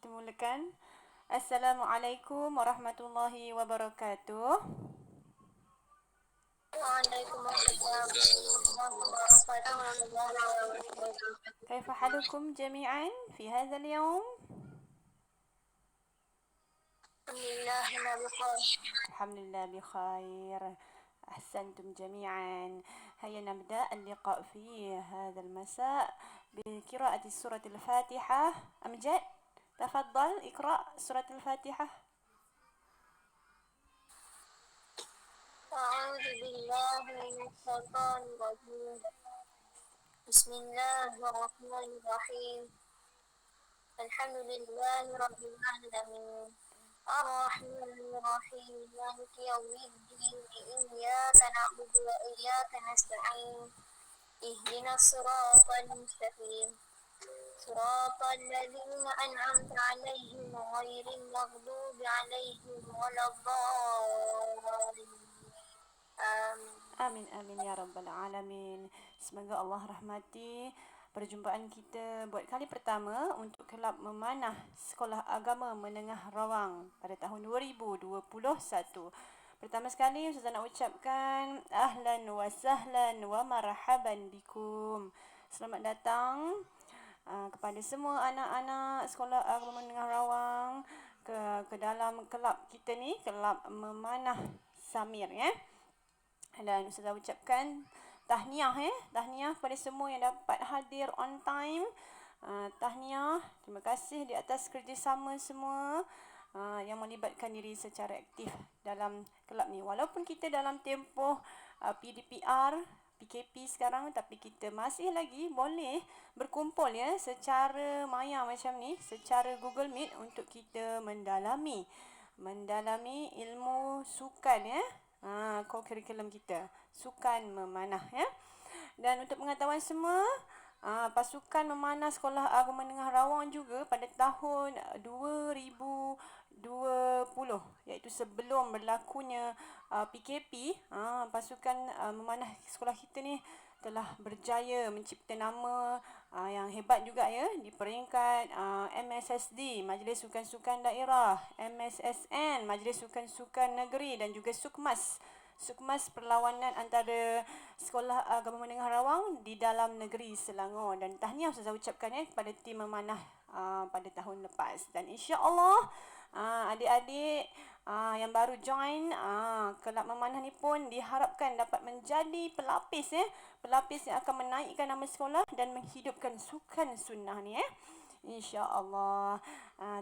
kita mulakan. Assalamualaikum warahmatullahi wabarakatuh. Waalaikumsalam warahmatullahi wabarakatuh. كيف حالكم جميعا في هذا اليوم؟ Alhamdulillah, ana bikhair. الحمد لله بخير. أحسنتم جميعا. هيا نبدأ اللقاء في هذا المساء بقراءة سورة الفاتحة. أمجد تفضل اقرأ سورة الفاتحة. أعوذ بالله من الشيطان الرجيم. بسم الله الرحمن الرحيم. الحمد لله رب العالمين. الرحمن الرحيم مالك يوم الدين. إياك نعبد وإياك نستعين. اهدنا الصراط المستقيم صراط الذين أنعمت عليهم غير المغضوب عليهم ولا الضالين. Amin amin ya rabbal alamin. Semoga Allah rahmati perjumpaan kita buat kali pertama untuk kelab memanah Sekolah Agama Menengah Rawang pada tahun 2021. Pertama sekali Ustazah nak ucapkan ahlan wa sahlan wa marhaban bikum. Selamat datang kepada semua anak-anak Sekolah Agama Menengah Rawang ke dalam kelab kita ni, kelab memanah Samir ya. Dan Ustazah ucapkan tahniah tahniah kepada semua yang dapat hadir on time. Tahniah, terima kasih di atas kerjasama semua yang melibatkan diri secara aktif dalam kelab ni. Walaupun kita dalam tempoh PDPR, PKP sekarang, tapi kita masih lagi boleh berkumpul ya secara maya macam ni, secara Google Meet untuk kita mendalami ilmu sukan ya. Core curriculum kita, sukan memanah ya. Dan untuk pengetahuan semua, pasukan memanah Sekolah Agama Menengah Rawang juga pada tahun 2020, iaitu sebelum berlakunya PKP, pasukan memanah sekolah kita ni telah berjaya mencipta nama yang hebat juga ya, di peringkat MSSD, Majlis Sukan-Sukan Daerah, MSSN, Majlis Sukan-Sukan Negeri, dan juga Sukmas perlawanan antara Sekolah Agama Menengah Rawang di dalam negeri Selangor. Dan tahniah saya ucapkan kepada tim memanah pada tahun lepas. Dan insya-Allah adik-adik yang baru join kelab memanah ni pun diharapkan dapat menjadi pelapis pelapis yang akan menaikkan nama sekolah dan menghidupkan sukan sunnah ni InsyaAllah.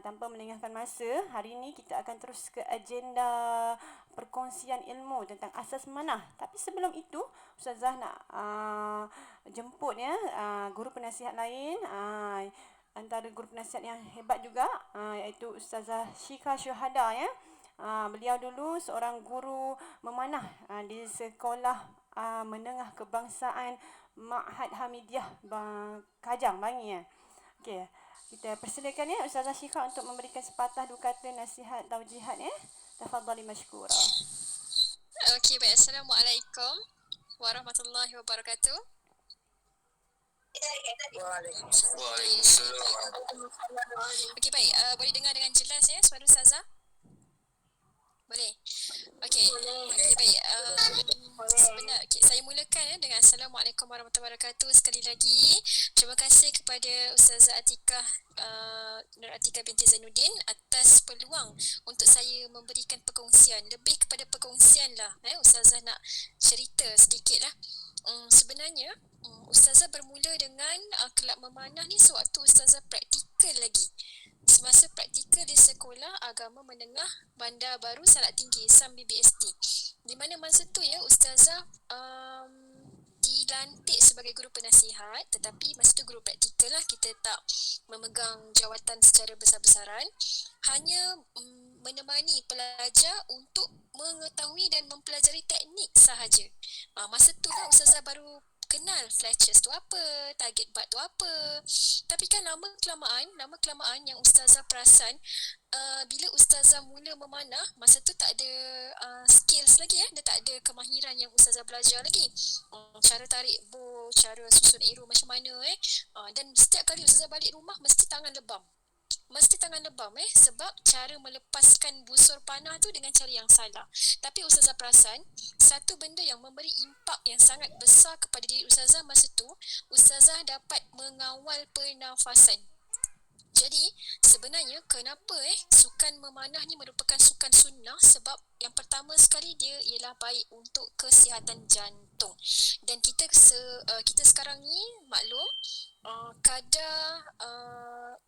Tanpa melengahkan masa, hari ini kita akan terus ke agenda perkongsian ilmu tentang asas memanah. Tapi sebelum itu, Ustazah nak jemput guru penasihat lain. Antara guru penasihat yang hebat juga, iaitu Ustazah Syika Syuhada ya. Beliau dulu seorang guru memanah di Sekolah Menengah Kebangsaan Ma'had Hamidiyah Kajang Bangi ya. Okey, kita persilakan Ustazah Syika untuk memberikan sepatah dua kata nasihat taujihat Tafadhali mashkura. Okey, baik. Assalamualaikum warahmatullahi wabarakatuh. Waalaikumsalam. Okey, baik. Boleh dengar dengan jelas suara Ustazah? Boleh? Okey. Okey, baik. Saya mulakan dengan Assalamualaikum warahmatullahi wabarakatuh. Sekali lagi, terima kasih kepada Ustazah Atikah Nur Atikah binti Zainuddin atas peluang untuk saya memberikan perkongsian. Lebih kepada perkongsian lah. Ustazah nak cerita sedikit lah. Sebenarnya, Ustazah bermula dengan kelab memanah ni sewaktu Ustazah praktikal lagi. Semasa praktikal di Sekolah Agama Menengah Bandar Baru Salak Tinggi, SAM BBST. Di mana masa tu Ustazah dilantik sebagai guru penasihat, tetapi masa tu guru praktikal lah, kita tak memegang jawatan secara besar-besaran, hanya menemani pelajar untuk mengetahui dan mempelajari teknik sahaja. Masa tu lah Ustazah baru kenal Fletchers tu apa, target bar tu apa. Tapi kan lama kelamaan yang Ustazah perasan, bila Ustazah mula memanah, masa tu tak ada skills lagi dia tak ada kemahiran yang Ustazah belajar lagi. Cara tarik bow, cara susun arrow macam mana dan setiap kali Ustazah balik rumah mesti tangan lebam. mesti tangan lebam sebab cara melepaskan busur panah tu dengan cara yang salah. Tapi Ustazah perasan satu benda yang memberi impak yang sangat besar kepada diri Ustazah masa tu, Ustazah dapat mengawal pernafasan. Jadi sebenarnya kenapa sukan memanah ni merupakan sukan sunnah, sebab yang pertama sekali dia ialah baik untuk kesihatan jantung. Dan kita sekarang ni maklum kadar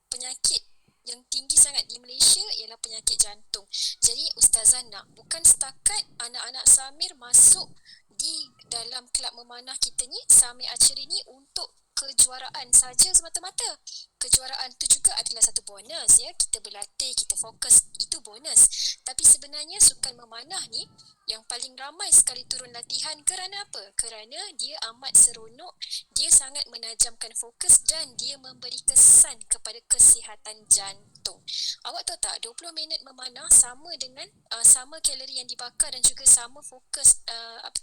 penyakit yang tinggi sangat di Malaysia ialah penyakit jantung. Jadi Ustazah nak bukan setakat anak-anak Samir masuk di dalam kelab memanah kita ni, Samir Archery ni, untuk kejuaraan saja semata-mata. Kejuaraan tu juga adalah satu bonus kita berlatih, kita fokus, itu bonus. Tapi sebenarnya sukan memanah ni yang paling ramai sekali turun latihan kerana apa? Kerana dia amat seronok, dia sangat menajamkan fokus dan dia memberi kesan kepada kesihatan jantung. Awak tahu tak 20 minit memanah sama dengan sama kalori yang dibakar dan juga sama fokus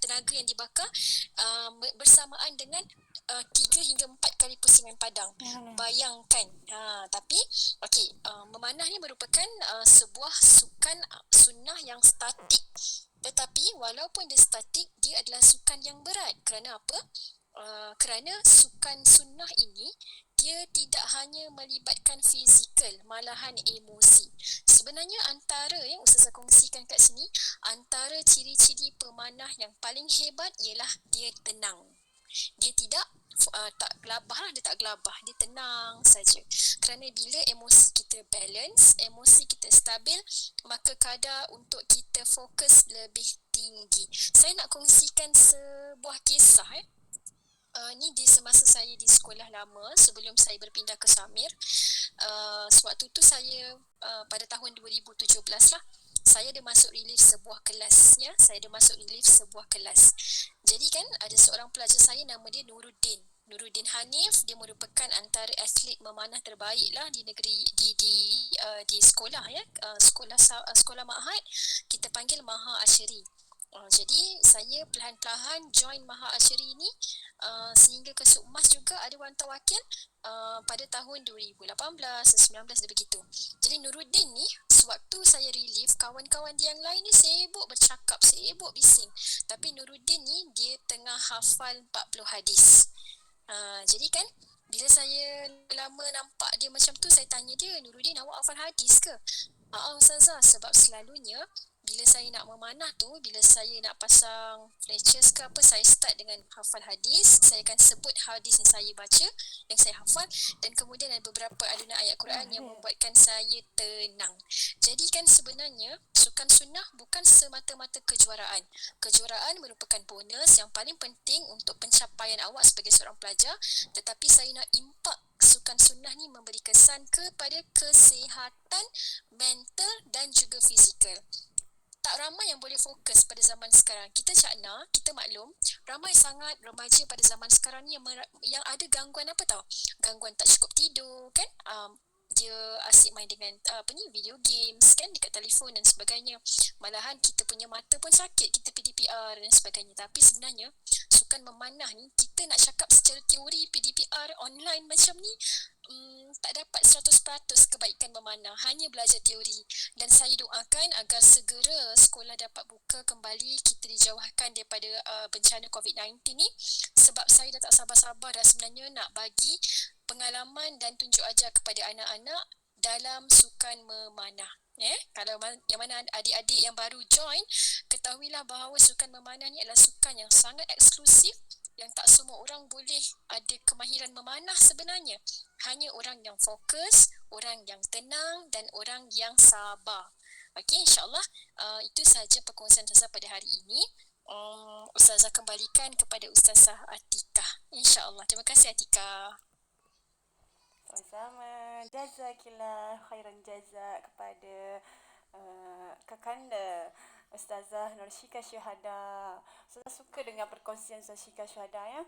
tenaga yang dibakar bersamaan dengan 3 hingga 4 kali pusingan padang. Bayangkan. Tapi memanah ni merupakan sebuah sukan sunnah yang statik. Tetapi walaupun dia statik, dia adalah sukan yang berat. Kerana apa? Kerana sukan sunnah ini dia tidak hanya melibatkan fizikal, malahan emosi. Sebenarnya antara yang Ustazah kongsikan kat sini, antara ciri-ciri pemanah yang paling hebat ialah dia tenang. Dia tak gelabah, dia tak gelabah, dia tenang saja. Kerana bila emosi kita balance, emosi kita stabil, maka kadar untuk kita fokus lebih tinggi. Saya nak kongsikan sebuah kisah ni di semasa saya di sekolah lama sebelum saya berpindah ke Samir. Sewaktu tu saya pada tahun 2017 lah, saya ada masuk relief sebuah kelas saya ada masuk relief sebuah kelas. Jadi kan ada seorang pelajar saya, nama dia Nuruddin Hanif. Dia merupakan antara atlet memanah terbaik lah di negeri di sekolah sekolah Ma'had, kita panggil Maha Archery. Jadi saya perlahan-lahan join Maha Archery ni sehingga ke Sukmas juga ada wanita-wakil pada tahun 2018 dan 19 begitu. Jadi Nuruddin ni sewaktu saya relief, kawan-kawan dia yang lain ni sibuk bercakap, sibuk bising. Tapi Nuruddin ni dia tengah hafal 40 hadis. Jadi kan bila saya lama nampak dia macam tu, saya tanya dia, Nuruddin, awak hafal hadis ke? Ustazah, sebab selalunya bila saya nak memanah tu, bila saya nak pasang fletchers ke apa, saya start dengan hafal hadis. Saya akan sebut hadis yang saya baca, yang saya hafal, dan kemudian ada beberapa alunan ayat Quran yang membuatkan saya tenang. Jadi kan sebenarnya sukan sunnah bukan semata-mata kejuaraan. Kejuaraan merupakan bonus yang paling penting untuk pencapaian awak sebagai seorang pelajar, tetapi saya nak impak sukan sunnah ni memberi kesan kepada kesihatan mental dan juga fizikal. Tak ramai yang boleh fokus pada zaman sekarang. Kita Cakna, kita maklum, ramai sangat remaja pada zaman sekarang ni yang ada gangguan apa tau? Gangguan tak cukup tidur kan? Dia asyik main dengan video games kan dekat telefon dan sebagainya. Malahan kita punya mata pun sakit, kita PDPR dan sebagainya. Tapi sebenarnya sukan memanah ni, kita nak cakap secara teori PDPR online macam ni tak dapat 100% kebaikan memanah, hanya belajar teori. Dan saya doakan agar segera sekolah dapat buka kembali, kita dijauhkan daripada bencana COVID-19 ni, sebab saya dah tak sabar-sabar dah sebenarnya nak bagi pengalaman dan tunjuk ajar kepada anak-anak dalam sukan memanah. Kalau yang mana adik-adik yang baru join, ketahuilah bahawa sukan memanah ni adalah sukan yang sangat eksklusif, yang tak semua orang boleh ada kemahiran memanah sebenarnya. Hanya orang yang fokus, orang yang tenang dan orang yang sabar. Okey, insyaAllah itu sahaja perkongsian Ustazah pada hari ini. Ustazah kembalikan kepada Ustazah Atikah, insyaAllah. Terima kasih Atikah. Sama-sama. Jazakillah khairan jazak kepada kakanda Ustazah Nursyika Syuhada. Saya suka dengan perkongsian Ustazah Syuhada Syuhada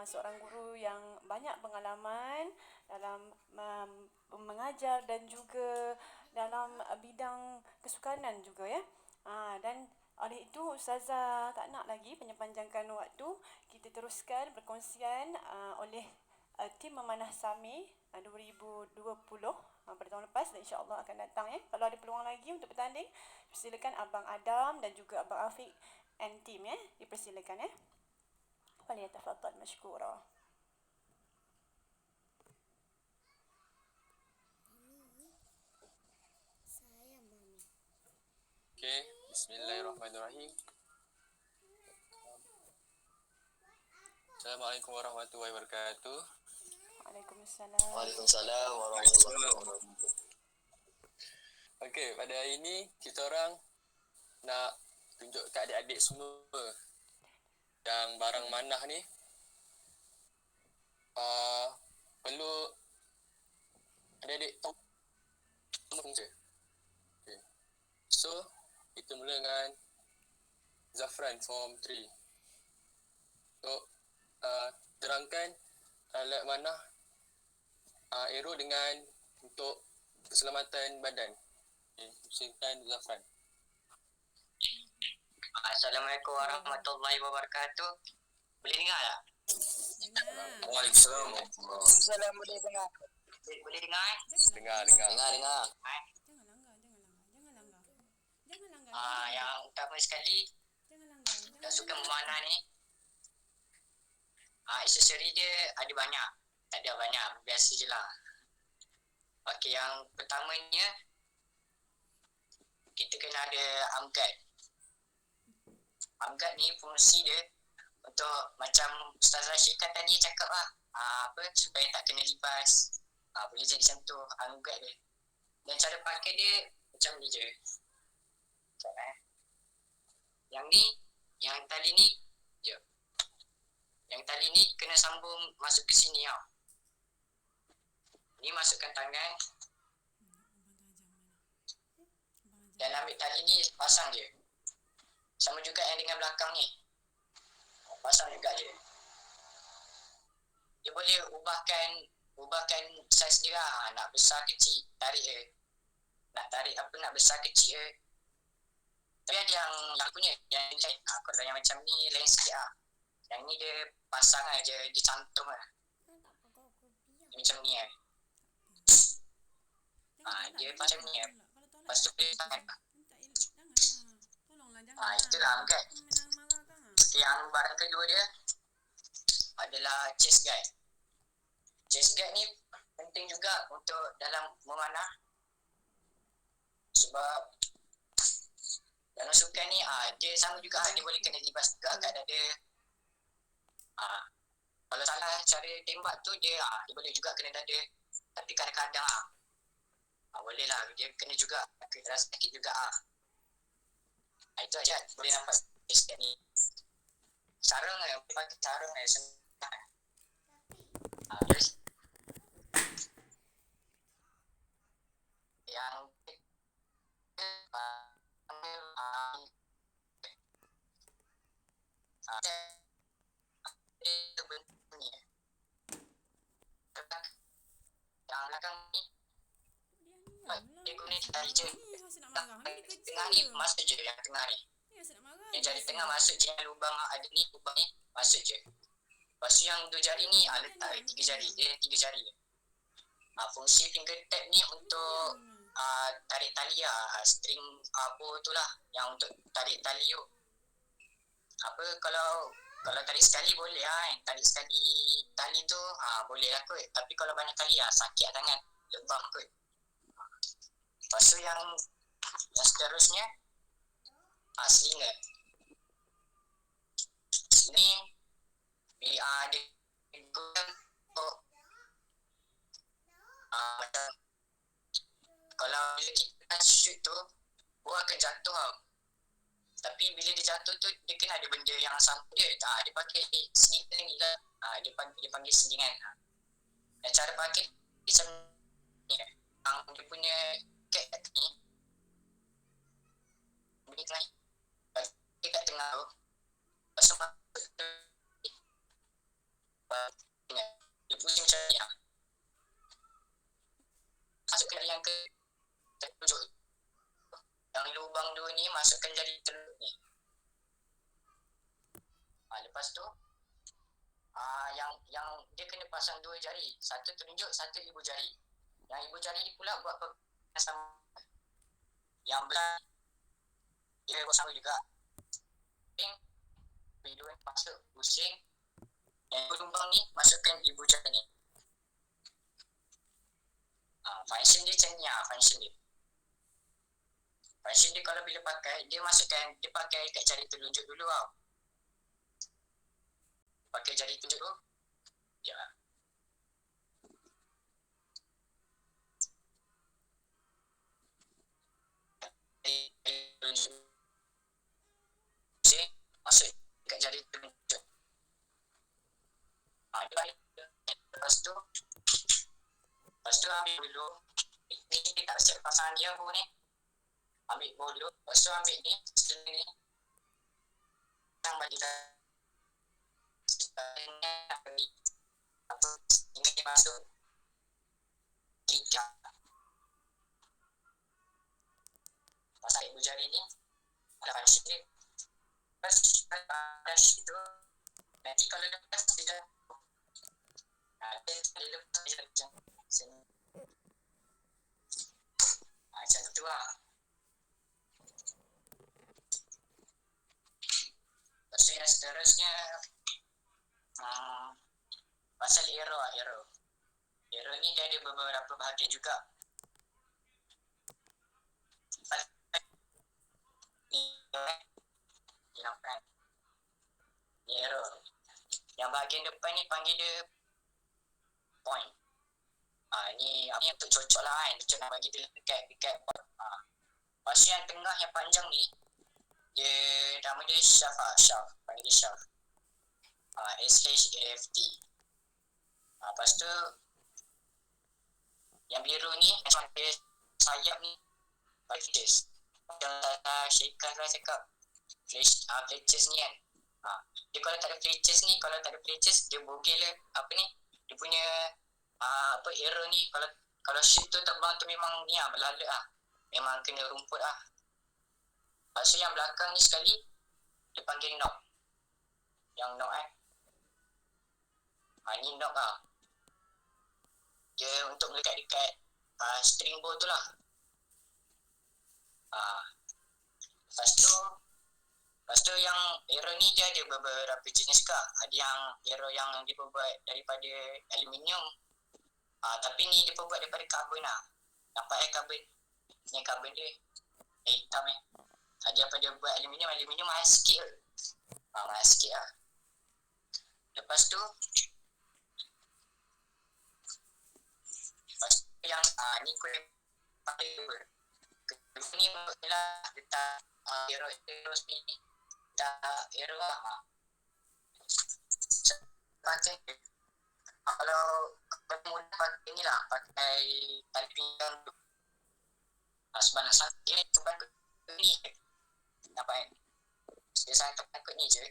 seorang guru yang banyak pengalaman dalam mengajar dan juga dalam bidang kesukanan juga dan oleh itu Ustazah tak nak lagi panjangkan waktu. Kita teruskan perkongsian oleh tim memanah Sami 2020 pada tahun lepas dan insya-Allah akan datang ya. Kalau ada peluang lagi untuk bertanding, persilakan Abang Adam dan juga Abang Afiq and team ya. Dipersilakan ya. Falyatafaddal mashkura. Okey, bismillahirrahmanirrahim. Assalamualaikum warahmatullahi wabarakatuh. Waalaikumsalam. Waalaikumsalam warahmatullahi wabarakatuh. Okey, pada hari ini kita orang nak tunjuk kat adik-adik semua yang barang manah ni perlu adik-adik tahu fungsi. Okay. So, kita mula dengan Zafran form 3. So, terangkan alat manah aero dengan untuk keselamatan badan. Okay, silakan Zafran. Assalamualaikum warahmatullahi wabarakatuh. Boleh dengar tak? Waalaikumsalam. Salam, boleh dengar. Boleh dengar? Dengar. Dengar. Jangan langgar. Yang utama sekali, dah suka memanah ni, aksesori dia ada banyak. Tak ada banyak, biasa je lah. Okey, yang pertamanya, kita kena ada arm guard. Arm guard ni fungsi dia untuk macam Ustazah Syika tadi cakap lah, supaya tak kena lipas. Boleh jadi macam tu arm guard dia. Dan cara pakai dia macam ni je. Yang ni, yang tali ni, je. Yang tali ni kena sambung masuk ke sini tau. Ni masukkan tangan. Dan ambil tali ni pasang je. Sama juga yang dengan belakang ni. Pasang juga je. Dia boleh ubahkan saiz dia lah. Nak besar kecil tarik je. Nak besar kecil je. Tapi ada yang punya yang lain. Kalau yang macam ni lain sikit lah. Yang ni dia pasang aja, dia cantum lah. Macam ni lah. Dia macam ni lah. Lepas tu dia tangan lah. Itulah guard. Yang barang kedua dia adalah chest guard. Chest guard ni penting juga untuk dalam memanah. Sebab dalam sukan ni dia sama juga, dia boleh kena libas juga kat dada. Kalau salah cara tembak tu dia boleh juga kena dada. Tapi kadang-kadang boleh lah, dia kena juga, kena sakit juga. Itu aja, boleh nampak sikit ni. Sarung boleh pakai sarung senang. Terus yang yang belakang ni dia guna tali je. Tengah ni masuk je, yang tengah ni. Yang jari tengah masuk je, yang lubang ada ni, lubang ni masuk je. Lepas tu yang 2 jari ni letak 3 jari, dia 3 jari. Fungsi finger tap ni untuk tarik tali string apa tu lah, yang untuk tarik tali tu. Kalau tarik sekali boleh tarik sekali tali tu boleh lah kot. Tapi kalau banyak kali sakit tangan, lebam kot. Lepas tu yang seterusnya slinger. Ni bila dia guna untuk macam kalau bila kita shoot tu buah akan jatuh tau. Tapi bila dia jatuh tu dia kena ada benda yang sampul dia. Dia pakai slinger ni lah. Dia panggil slingan. Dan cara pakai macam ni. Yang dia punya cat ni dia kena dia kat tengah tu. Lepas tu dia punya macam ni masukkan yang ke telunjuk. Yang lubang 2 ni masukkan jari telunjuk ni. Lepas tu yang dia kena pasang 2 jari, satu telunjuk, satu ibu jari. Yang ibu jari ni pula buat pergerakan sama. Yang belah dia buat sama juga. Video masuk pusing. Yang ibu tumbang ni masukkan ibu jari ni. Function dia macam ni function dia. Function dia kalau bila pakai, dia masukkan, dia pakai kat jari telunjuk dulu tau. Pakai jari telunjuk tu. Ya. Telunjuk. Masuk kat jari telunjuk. Dia balik. Lepas tu ambil dulu. Ni dia tak siap pasangan dia pun ni. Ambil dulu. Lepas tu ambil ni. Sini ni. Sang bagi dah. Ini masuk. Tiga. Pasal ibu jari ni. Ada function dia. Lepas itu. Nanti kalau lepas dia dah. Dia lepas dia macam sini. Macam tu lah. Lepas tu yang seterusnya pasal arrow ni dia ada beberapa bahagian juga. Ni nampak ni arrow. Yang bahagian depan ni panggil dia point. Ni untuk cocok lah kan. Cocok nak bagi dia dekat point. Lepas tu yang tengah yang panjang ni dia nama dia shaft shaft. Panggil dia shaft. SHAFT. Lepas tu yang biru ni macam dia sayap ni fletches. Macam Syekah lah cakap fletches ni kan. Dia kalau tak ada fletches ni, kalau tak ada fletches dia bogel apa ni, dia punya arrow ni kalau ship tu terbang tu memang ni berlalat memang kena rumput Lepas tu yang belakang ni sekali dia panggil knock. Yang knock ni knock dia untuk melekat dekat string bow tu lah. Lepas tu yang arrow ni dia ada beberapa jenis juga. Ada yang arrow yang dibuat daripada aluminium. Tapi ni dia buat daripada karbon Nampak karbon. Ni karbon dia. Hitam Ada apa dia buat aluminium mahal sikit. Mahal sikit lah. Lepas tu yang ni kulit pakai ni lah letak arrow ni letak arrow pakai kalau mudah pakai ni lah, pakai tali pinggang tu sebab nak sangkut ni cuma ni nampak dia sangkut ni je.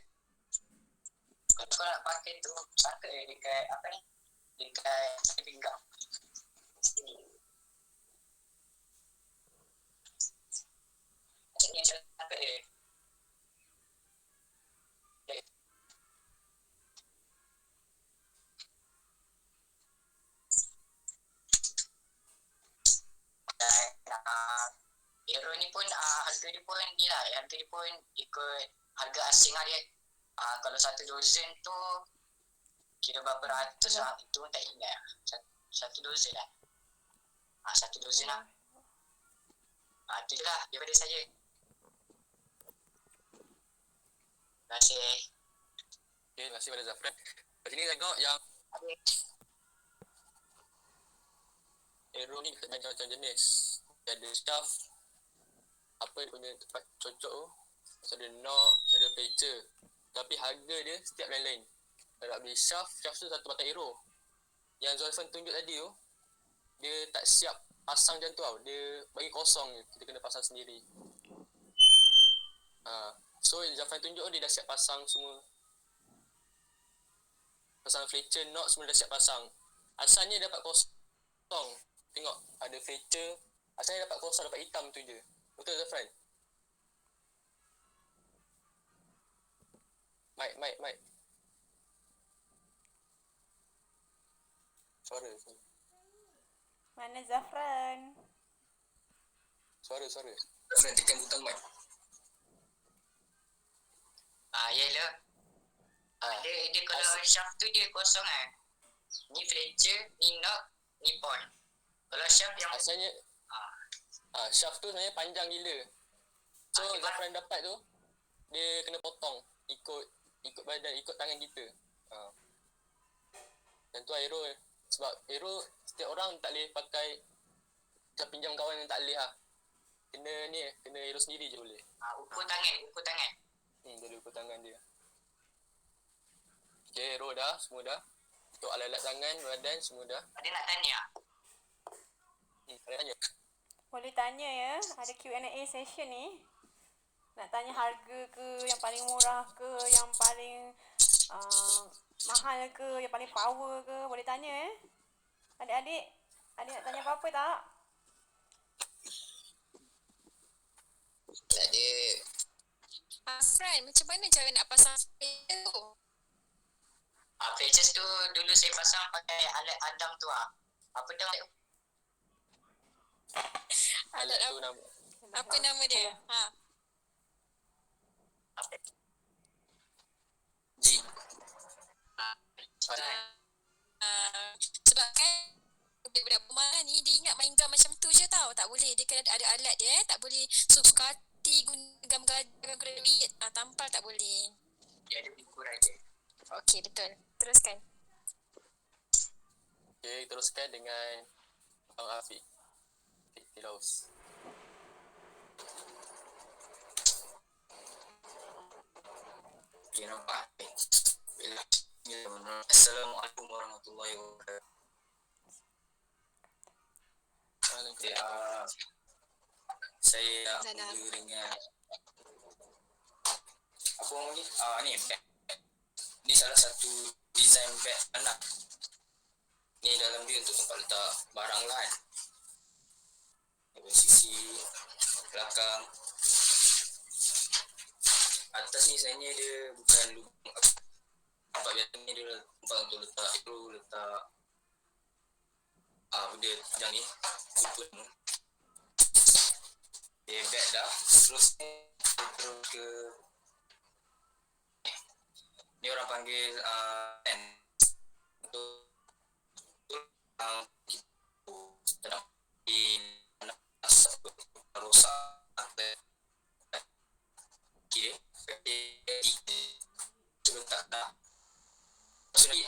Kalau nak pakai tu sangkut dekat apa ni, dekat tali pinggang sini. Macam ni macam sangkut dia. Arrow ni pun harga dia pun ni lah, harga dia pun ikut harga asing lah dia. Kalau satu dozen tu kira berapa ratus itu pun tak ingat. Satu dozen lah. Satu dozen lah. Itu je lah daripada saya. Terima kasih. Okay, terima kasih pada Zafran. Kat sini tengok yang arrow ni macam-macam jenis. Ada shaft, apa dia punya tempat cocok tu, ada knock, ada fletcher. Tapi harga dia setiap lain-lain. Kalau nak beli shaft tu satu batang arrow. Yang Zulfan tunjuk tadi tu, dia tak siap pasang macam tu tau. Dia bagi kosong je, kita kena pasang sendiri. So Zulfan tunjuk dia dah siap pasang semua. Pasang fletcher, knock semua dah siap pasang. Asalnya dapat kosong. Tengok, ada fletcher. Asalnya dapat kosong, dapat hitam tu je. Betul Zafran? Mic. Suara. Mana Zafran? Suara. Zafran tekan butang mic. Yelah. Dia kalau shaft tu dia kosong Ni Fletcher, ni knock, ni point. Kalau shaft yang Asalnya shaft tu sebenarnya panjang gila. So Zafran dapat tu dia kena potong ikut badan, ikut tangan kita. Dan tu aero sebab aero setiap orang tak boleh pakai, macam pinjam kawan yang tak boleh lah. Kena aero sendiri je boleh. ukur tangan. Boleh ukur tangan dia. Okay, aero dah, semua dah. Untuk alat-alat tangan, badan, semua dah. Ada nak tanya? Ada tanya? Boleh tanya ya, ada Q&A session ni. Nak tanya harga ke, yang paling murah ke, yang paling mahal ke, yang paling power ke, boleh tanya Adik-adik nak tanya apa-apa tak? Tak ada. Fran, macam mana cara nak pasang Fletcher tu? Fletcher tu dulu saya pasang pakai alat Adam tu Apa dah? Alat tu nama. Apa nama dia? G. Sebab kan budak-budak pemalas ni dia ingat main gam macam tu je tau. Tak boleh, dia kena ada alat dia tak boleh suka hati guna gam gajah, guna duit, tampal tak boleh. Dia ada ukuran je. Okey, betul. Teruskan. Okay, teruskan dengan Abang Afiq Firdaus. Okay, nampak. Assalamualaikum warahmatullahi wabarakatuh. Saya mula dengan apa orang ni? Bag. Ni salah satu design bag anak. Ni dalam dia untuk tempat letak barang lah kan. Dari sisi belakang, atas ni sebenarnya dia bukan lubang. Tempat biasa ni dia tempat untuk letak benda panjang ni. Dia bag dah. Terus ke ni orang panggil pen. Untuk sedang rosak kira letak dah. Maksudnya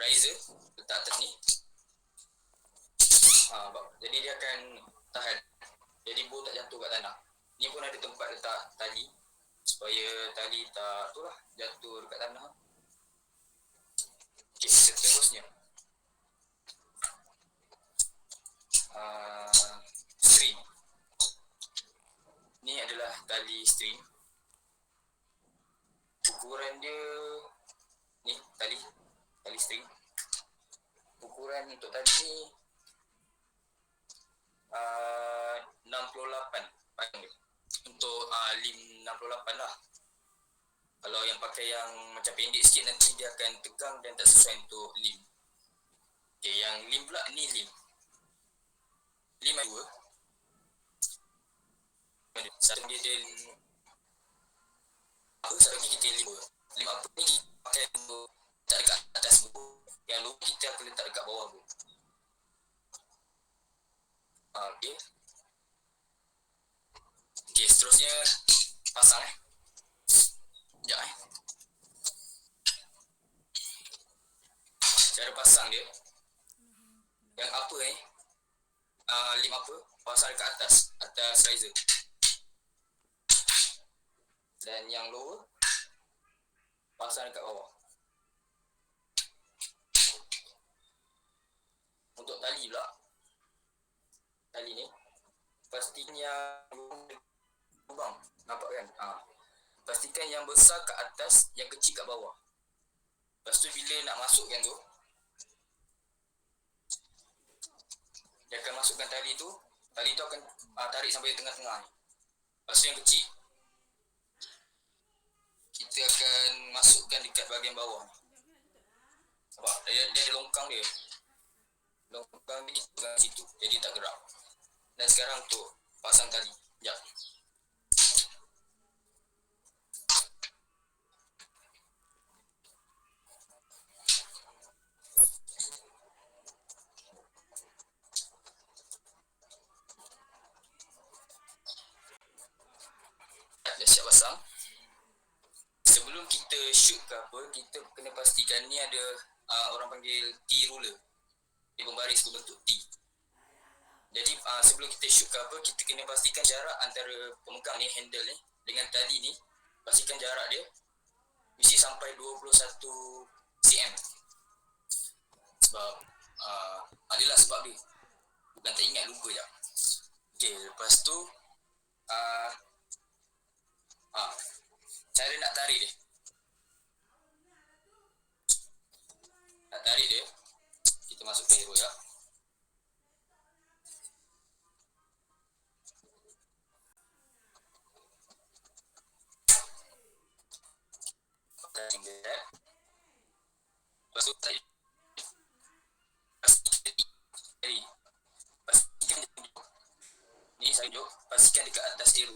riser letak atas ni. Jadi dia akan tahan. Jadi bowl tak jatuh kat tanah. Ni pun ada tempat letak tali supaya tali tak jatuh dekat tanah. Okay, seterusnya string. Ni adalah tali string. Ukuran dia ni tali string. Ukuran untuk tali ni 68 panjang dia. Untuk lim 68 lah. Kalau yang pakai yang macam pendek sikit nanti dia akan tegang dan tak sesuai untuk lim. Okay, yang lim pula ni lim. Lim ada dua. Satu dia satu lagi kita lim dua. Lim apa ni kita pakai untuk letak dekat atas buku. Yang luar kita akan letak dekat bawah buku. Okay. Okay, seterusnya pasang sekejap cara pasang dia. Yang apa lim apa pasang dekat atas riser. Dan yang lower pasang dekat bawah. Untuk tali pula, tali ni pastikan yang lubang, nampak kan? Pastikan yang besar kat atas, yang kecil kat bawah. Lepas tu bila nak masukkan tu, dia akan masukkan tali tu akan tarik sampai tengah-tengah ni. Lepas tu yang kecil kita akan masukkan dekat bahagian bawah ni. Nampak? Dia ada longkang dia. longkang ni kita pegang situ. Jadi tak gerak. Dan sekarang untuk pasang tali. Sekejap. Dah siap pasang. Sebelum kita shoot ke apa, kita kena pastikan ni ada orang panggil T-ruler. Dia pembaris berbentuk T. Jadi sebelum kita shoot ke apa, kita kena pastikan jarak antara pemegang ni, handle ni dengan tali ni. Pastikan jarak dia mesti sampai 21 cm. Sebab adalah sebab dia. Bukan tak ingat, lupa je. Okay, lepas tu cara nak tarik dia. Nak tarik dia, kita masukkan hero ya. Tarik dia. Lepas tu tarik. Pastikan ni saya duduk, pastikan dekat atas hero.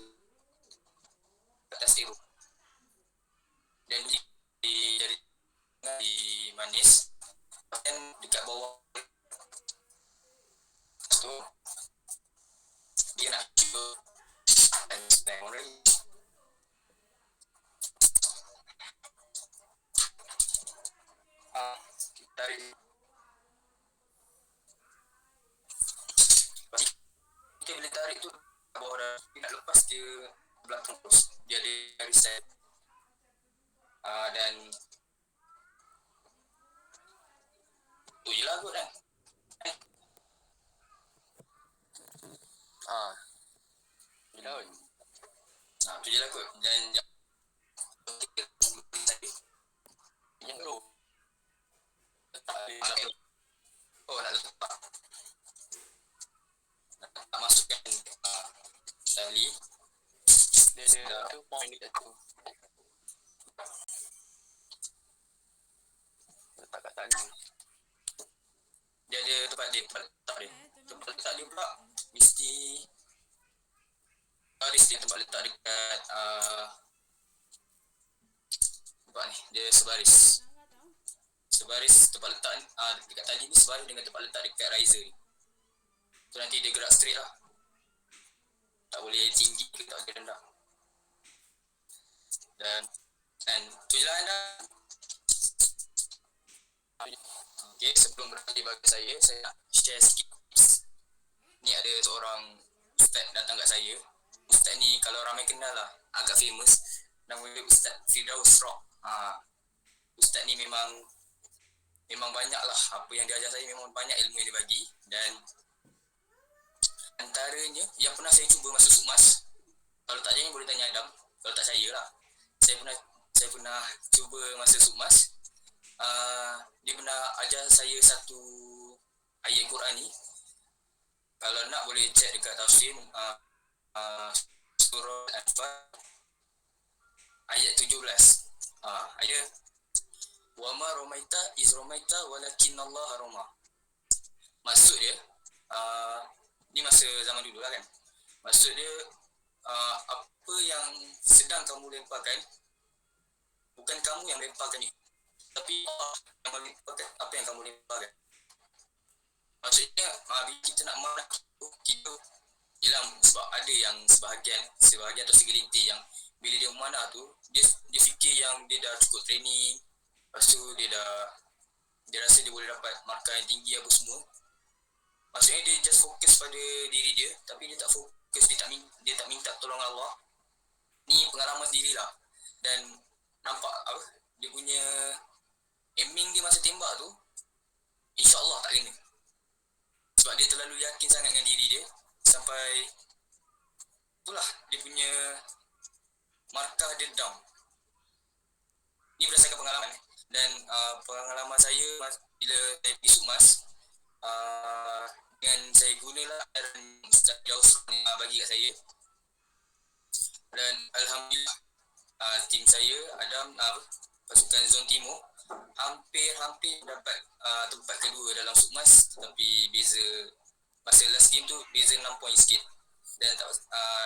Atas hero. Dan di jari di manis dan dekat bawah tu dia nak cuba dan memory tarik kita boleh tarik tu bawah dah nak lepas dia belakang terus dia ada reset. Dan tu je lah kot kan. Tu je lah kot. Tu je lah kot. Dan yang dulu nak letak masukkan tali. Dia ada tu point dekat tu. Letak kat tali. Dia ada tempat letak dia. Tempat letak dia pula mesti baris dia, tempat letak dekat tempat ni. Dia sebaris. Sebaris tempat letak dekat tali ni sebaris dengan tempat letak dekat riser ni. So nanti dia gerak straight lah. Tak boleh tinggi ke tak boleh rendah. Dan tu je lah anda. Okay, sebelum berhenti bagi saya nak share sikit tips. Ni ada seorang ustaz datang kat saya. Ustaz ni kalau ramai kenal lah, agak famous. Nama dia Ustaz Firdaus Rock. Ustaz ni memang banyak lah apa yang dia ajar saya, memang banyak ilmu yang dia bagi. Dan antaranya yang pernah saya cuba masa sukmas, kalau tak percaya boleh tanya Adam, kalau tak percaya lah, saya pernah cuba masa sukmas. Dia pernah ajar saya satu ayat Quran ni. Kalau nak boleh check dekat tafsir surah Al-Anfal ayat 17. Ayat wa ma ramaita iz ramaita walakinnallaha rama. Maksud dia ni masa zaman dulu lah kan. Maksud dia apa yang sedang kamu lemparkan, bukan kamu yang lemparkan ni, tapi yang melemparkan apa yang kamu lemparkan. Maksudnya bila kita nak marah kita hilang, sebab ada yang sebahagian atau segelintir yang bila dia memanah tu dia fikir yang dia dah cukup training, lepas tu dia rasa dia boleh dapat markah yang tinggi apa semua. Maksudnya dia just fokus pada diri dia, tapi dia tak fokus, dia tak minta tolong Allah. Ni pengalaman sendiri lah. Dan nampak dia punya aiming dia masa tembak tu, InsyaAllah tak kena. Sebab dia terlalu yakin sangat dengan diri dia, sampai itulah dia punya markah dia down. Ni berdasarkan pengalaman. Dan pengalaman saya bila saya pergi sukmas, dengan saya gunalah dan Ustaz Firdaus bagi kat saya. Dan Alhamdulillah tim saya Adam pasukan Zon Timur hampir dapat tempat kedua dalam Sukmas, tapi beza masa last game tu beza 6 poin sikit. Dan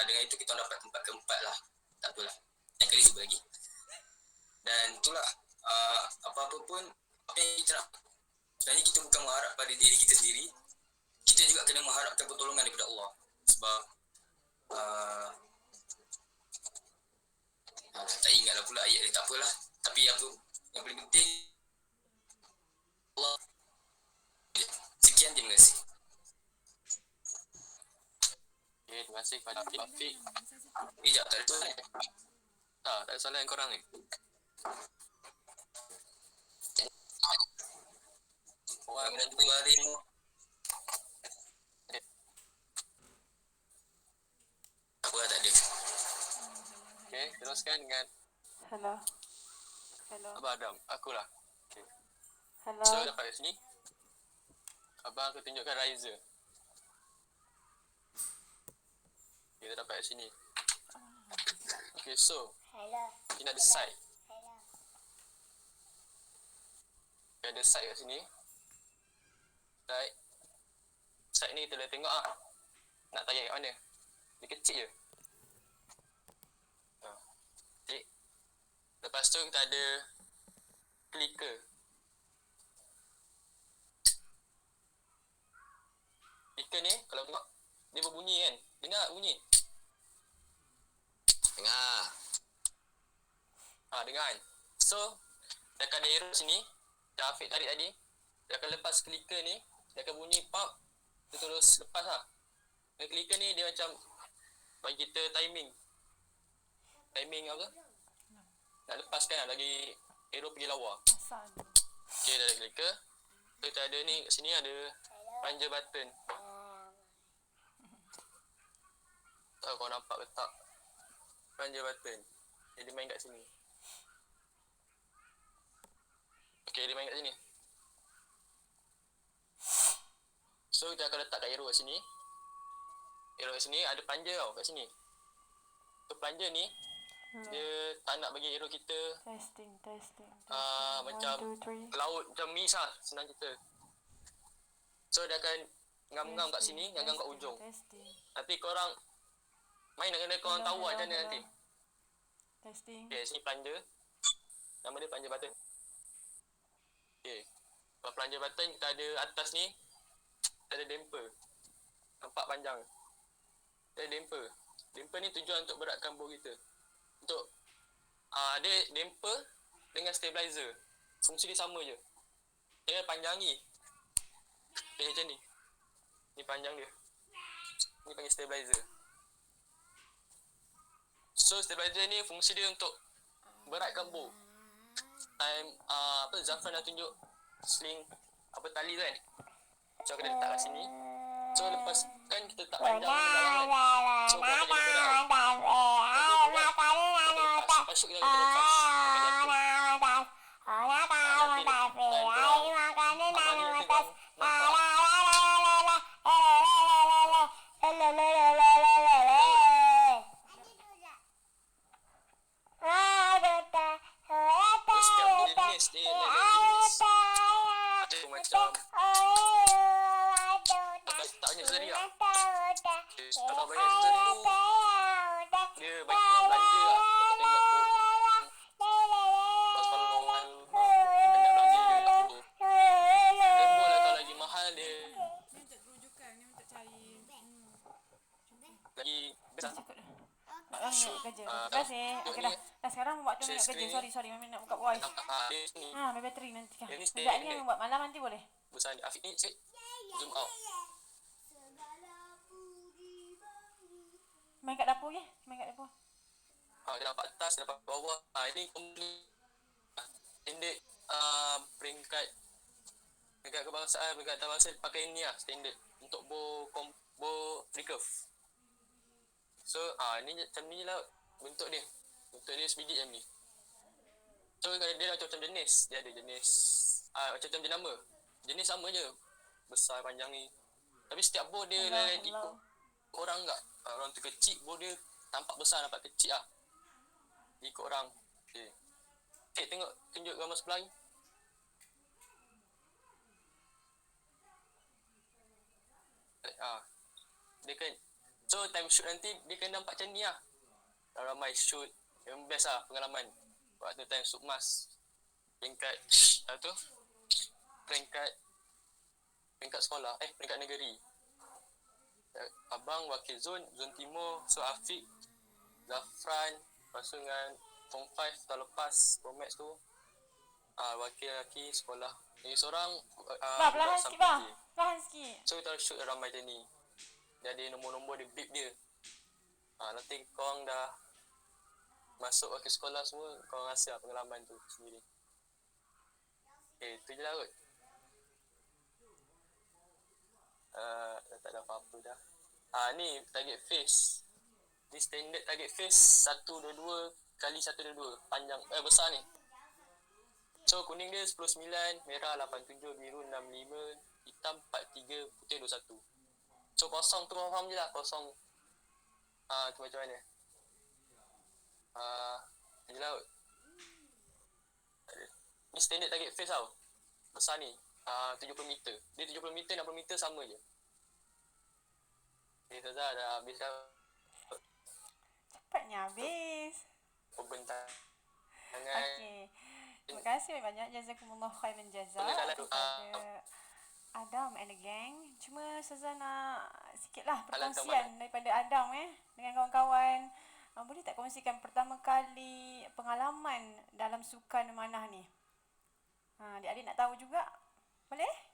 dengan itu kita dapat tempat keempat lah. Tak apalah. Yang kali cuba lagi. Dan itulah apa-apa pun apa yang kita nak. Sebenarnya kita bukan mengharap pada diri kita sendiri. Kita juga kena mengharapkan pertolongan daripada Allah. Sebab tak ingatlah pula ayat dia, tak apalah. Tapi apa yang paling penting Allah. Sekian, terima kasih. Okay, terima kasih kepada Afiq. Sekejap, tak ada tu kan? Tak ada soalan korang ni. Orang dan tu hari ni. Apa tak ada. Okay, teruskan dengan Hello. Hello. Abang Adam. Akulah. Okay. Hello. So, dapat kat sini. Abang akan tunjukkan riser. Kita dapat kat sini. Okay, so kita ada side. Kita ada side kat sini. Side ni kita boleh tengok nak tarik kat mana. Dia kecil je. Klik. Lepas tu kita ada clicker. Clicker ni kalau tengok dia berbunyi kan. Dengar bunyi. Dengar. Dengar kan. So dia akan ada arrow sini. Yang Afiq tarik tadi. Dia akan lepas clicker ni. Dia akan bunyi pop. Dia terus lepas lah. Dan clicker ni dia macam bagi kita timing. Timing apa? Nak lepaskan lah bagi arrow pergi lawa. Okay, dah ada clicker. So kita ada ni kat sini ada plunger button. Tak tahu kau nampak ke tak. Plunger button. Dia main kat sini. Okay, dia main kat sini. So kita akan letak kat arrow kat sini. Arrow kat sini ada plunger tau kat sini. So plunger ni dia tak nak bagi arrow kita Testing. macam 1, 2, 3. laut macam miss lah senang kita. So dia akan ngam-ngam kat sini, ngam-ngam kat ujung. Testing. Nanti korang main nak kena korang tahu macam mana nanti. Testing. Okay, sini plunger. Nama dia plunger button. Okay. Kalau plunger button kita ada atas ni. Kita ada damper. Nampak panjang. Kita ada damper. Damper ni tujuan untuk beratkan bow kita. Untuk dia damper dengan stabilizer. Fungsi dia sama je. Dia panjangi. Dia macam ni. Ni panjang dia. Ni panggil stabilizer. So stabilizer ni fungsi dia untuk beratkan bow. Zafran dah tunjuk sling tali tu kan. So kena letak kat sini. So lepas kan kita letak panjang dalam kan. So berapa dia berat. Lepas tu kita lepas. Sekarang waktu nak kerja. Sorry. Mami nak buka voice. Ambil bateri nanti kan. Sekejap ni yang buat malam nanti boleh? Besar ni. Afiq ni cik. Zoom out. Main kat dapur ke? Main kat dapur. Dia dapat atas, dapat bawah. Ini standard peringkat kebangsaan, peringkat antarabangsa pakai ni lah standard untuk bow recurve. So ni macam ni lah bentuk dia. Bentuk dia sebiji macam ni. So dia macam jenis. Dia ada jenis macam jenama. Jenis sama je. Besar panjang ni. Tapi setiap bow dia lain ikut orang tak. Orang tu kecil, bow dia tampak besar, nampak kecil lah. Ikut orang. Okay, tengok, tunjuk gambar sebelah ni. Dia kan, so time shoot nanti dia kena nampak macam ni lah. Ramai shoot, yang best lah pengalaman. Waktu time Sukmas, peringkat tu, peringkat sekolah, peringkat negeri. Abang wakil zon timur, so Afiq, Zafran, lepas tu dengan Form 5 tahun lepas, Promax tu, wakil lelaki sekolah. Ini seorang Perlahan sikit bah. Perlahan sikit. So kita shoot ramai macam ni. Dia ada nombor-nombor dia beep dia. Nanti korang dah masuk wakil sekolah semua, korang rasa pengalaman tu sendiri. Tu je lah kot. Dah tak ada apa-apa dah. Ni target face. Ni standard target face 122 kali 122. Panjang, besar ni. So kuning dia 10.9, merah 87, biru 65, hitam 43, putih 21. So kosong tu faham je lah, kosong. Tu macam mana. Ni lah kot. Ni standard target face tau. Besar ni. 70 meter. Dia 70 meter, 60 meter sama je. Ustazah dah habis dah. Cepatnya habis. Open tangan. Okey. Terima kasih banyak. Jazakumullah khairan jazak kepada Adam and the gang. Cuma Ustazah nak sikitlah perkongsian daripada Adam dengan kawan-kawan. Boleh tak kongsikan pertama kali pengalaman dalam sukan memanah ni? Adik-adik nak tahu juga? Boleh?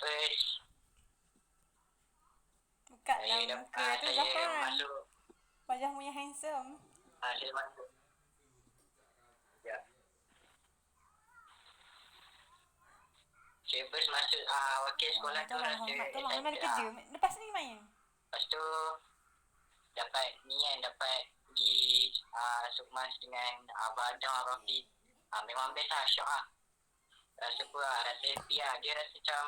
First, Buka dalam muka tu Zafran. Wajahmu yang handsome. saya masuk. Ya. Saya first masuk wakil sekolah tu rasa Tolong memang ada kerja. Lepas ni main. Lepas tu dapat pergi Sukmas dengan Abang Adam, Abang Rafiq. Memang best lah, syok lah. Rasa apa lah, rasa happy lah. Dia rasa macam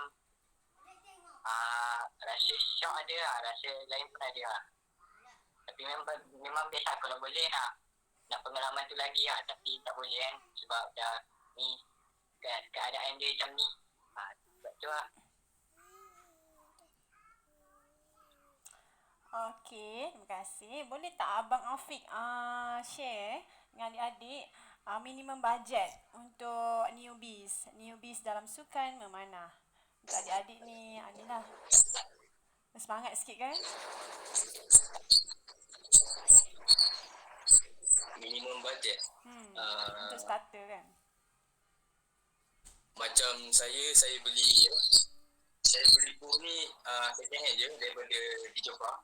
rasa syok ada lah, rasa lain pun ada lah. Tapi memang best lah, kalau boleh nak pengalaman tu lagi lah. Tapi tak boleh kan, sebab dah ni keadaan dia macam ni. Sebab tu lah. Okey, terima kasih. Boleh tak Abang Afiq share dengan adik-adik minimum budget untuk newbies dalam sukan memanah. Untuk adik-adik ni, inilah. Semangat sikit kan? Minimum budget. Untuk starter kan? Macam saya beli buku ni second hand je daripada di Johor.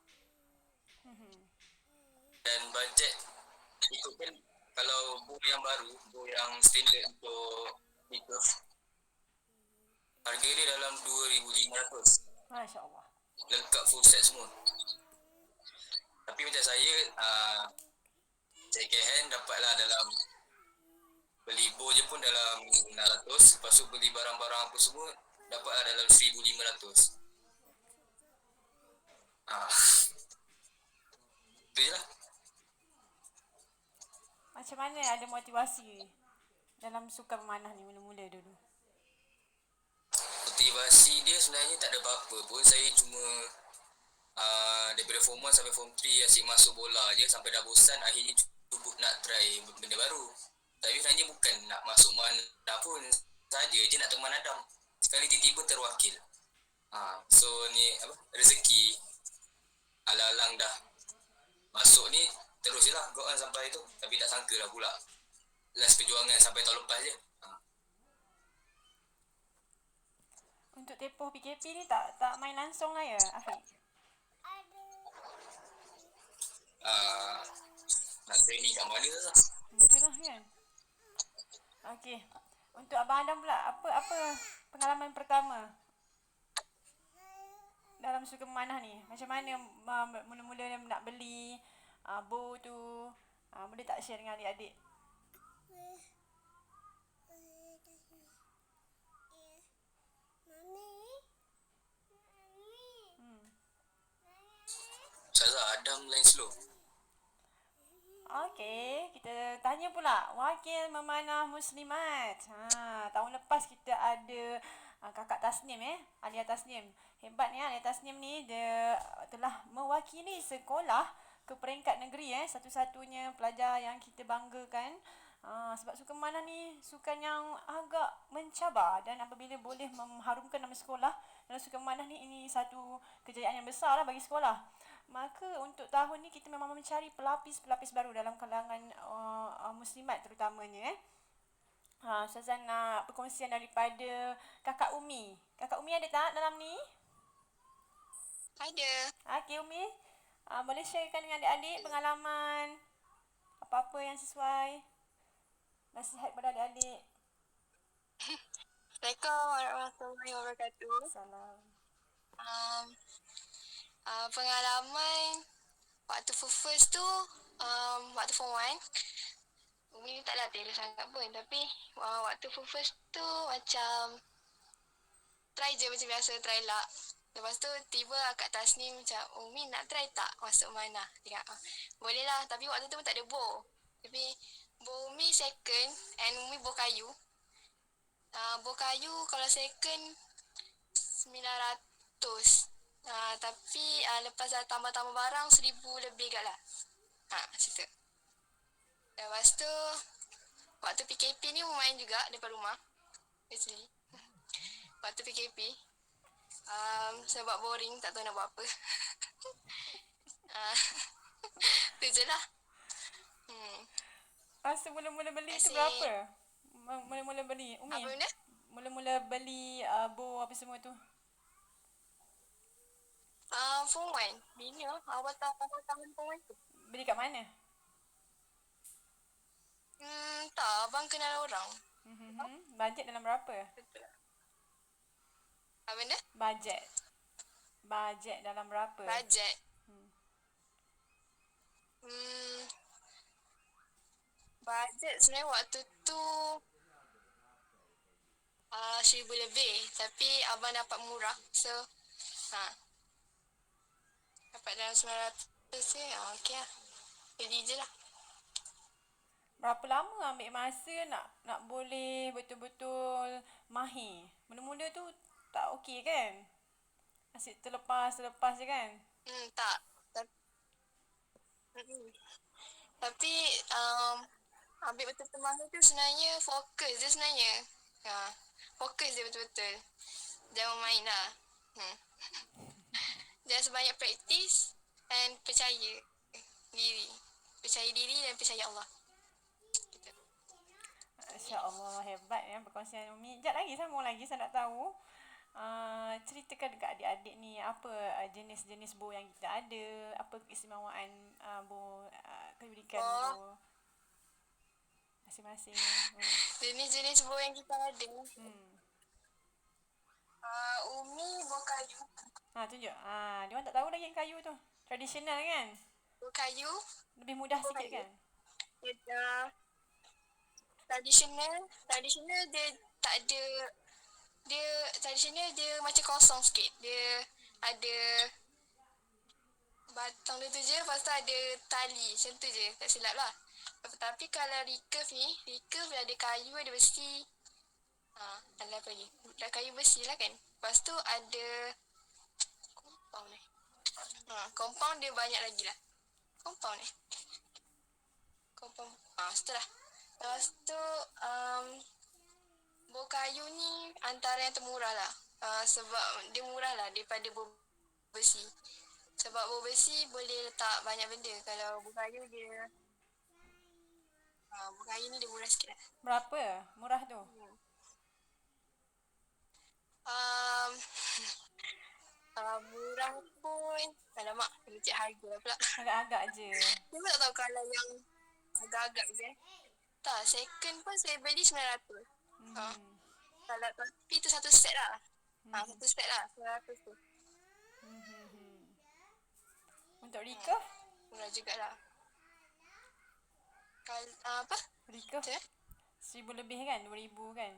Dan budget ikutkan kalau buku yang baru, buku yang standard untuk itu harga dia dalam 2,500. Masya Allah. Lengkap full set semua. Tapi macam saya second hand dapatlah dalam beli bow je pun dalam 600. Lepas tu beli barang-barang apa semua dapatlah dalam 1,500. Itu je lah. Macam mana ada motivasi dalam sukan memanah ni mula-mula dulu? Motivasi dia sebenarnya tak ada apa-apa pun. Saya cuma daripada Form 1 sampai Form 3 asyik masuk bola je sampai dah bosan, akhirnya cuba nak try benda baru. Tapi sebenarnya bukan nak masuk mana pun, saja je nak teman Adam. Sekali tiba-tiba terwakil. So ni rezeki. Alang-alang dah masuk ni terus je lah go on sampai tu. Tapi tak sangka lah pula last perjuangan sampai tahun lepas je. Untuk tempoh PKP ni tak main langsung lah ya, Afiq? Nak training kat mana tu? Betul lah kan? Okey. Untuk Abang Adam pula, apa pengalaman pertama dalam sukan memanah ni? Macam mana mula-mula nak beli bow tu? Boleh tak share dengan adik-adik? slow. Okey, kita tanya pula wakil memanah muslimat. Tahun lepas kita ada kakak Tasnim Alia Tasnim. Hebat ni Alia Tasnim ni, dia telah mewakili sekolah ke peringkat negeri satu-satunya pelajar yang kita banggakan. Sebab sukan memanah ni sukan yang agak mencabar, dan apabila boleh mengharumkan nama sekolah dalam sukan memanah ni, ini satu kejayaan yang besar lah bagi sekolah. Maka untuk tahun ni kita memang mencari pelapis-pelapis baru dalam kalangan muslimat terutamanya. Ustazah nak perkongsian daripada Kakak Umi. Kakak Umi ada tak dalam ni? Ada. Okey Umi, boleh sharekan dengan adik-adik pengalaman apa-apa yang sesuai, nasihat kepada adik-adik. Assalamualaikum warahmatullahi wabarakatuh. Salam. Pengalaman waktu first tu, waktu form 1, Umi tak latih sangat pun, tapi waktu first tu macam try je macam biasa, try lah. Lepas tu tiba Kak Tasnim macam, Umi nak try tak masuk mana? Dia kata, boleh lah, tapi waktu tu pun tak ada bow. Tapi bow Umi second and Umi bow kayu. Bow kayu kalau second 900. Tapi lepas dah tambah-tambah barang 1,000 lebih kat lah. Macam tu. Lepas tu waktu PKP ni main juga depan rumah. Actually. Waktu PKP. Sebab boring, tak tahu nak buat apa. Tu je lah. Masa mula-mula beli tu Asyik. berapa? Mula-mula beli Umi? Apa benda? Mula-mula beli bow apa semua tu. Form 1. Bila? Awal tahun form 1 tu. Beli kat mana? Tak, abang kenal orang. Bajet dalam berapa? Apa benda? Bajet dalam berapa? Bajet. Bajet sebenarnya waktu tu 1,000 lebih. Tapi abang dapat murah. So, dapat dalam 900 je. Okey lah. Beli je lah. Berapa lama ambil masa nak boleh betul-betul mahir? Mula-mula tu tak okey kan? Asyik terlepas je kan? Tak. Tapi ambil betul-betul mahir tu sebenarnya fokus je sebenarnya. Fokus je betul-betul. Jangan main lah. Just banyak praktis and percaya diri. Percaya diri dan percaya Allah. Gitu. Masya-Allah, hebat perkongsian Umi. Sekejap lagi sambung lagi, saya nak tahu. Ceritakan dekat adik-adik ni apa jenis-jenis bow yang kita ada, apa keistimewaan bow, kebirikan bow masing-masing. Jenis-jenis bow yang kita ada. Umi bow kayu. Tunjuk. Dia orang tak tahu lagi yang kayu tu. Tradisional kan? Bow kayu. Lebih mudah sikit kan? Tradisional dia tak ada. Dia tradisional dia macam kosong sikit. Dia ada batang dia tu je, lepas tu ada tali. Macam tu je, tak silap lah. Tapi kalau recurve ni, recurve ada kayu, ada besi. Ada apa lagi? Ada kayu besi lah kan. Lepas tu ada compound ni. Compound dia banyak lagi lah. Compound ni. Compound. Setelah. Lepas tu bow kayu ni antara yang termurah lah. Sebab dia murah lah daripada bow besi. Sebab bow besi boleh letak banyak benda. Kalau bow kayu dia bow kayu ni dia murah sikit lah. Berapa murah tu? Murah pun alamak, kena cek harga pula. Agak-agak je. Dia pun tak tahu kalau yang agak-agak je. Tak, second pun saya beli 900. Kalau tapi tu satu set lah. Satu set lah, 900 tu. Untuk recurve? Murah jugalah. Kalau apa? Recurve 1,000 lebih kan? 2,000 kan?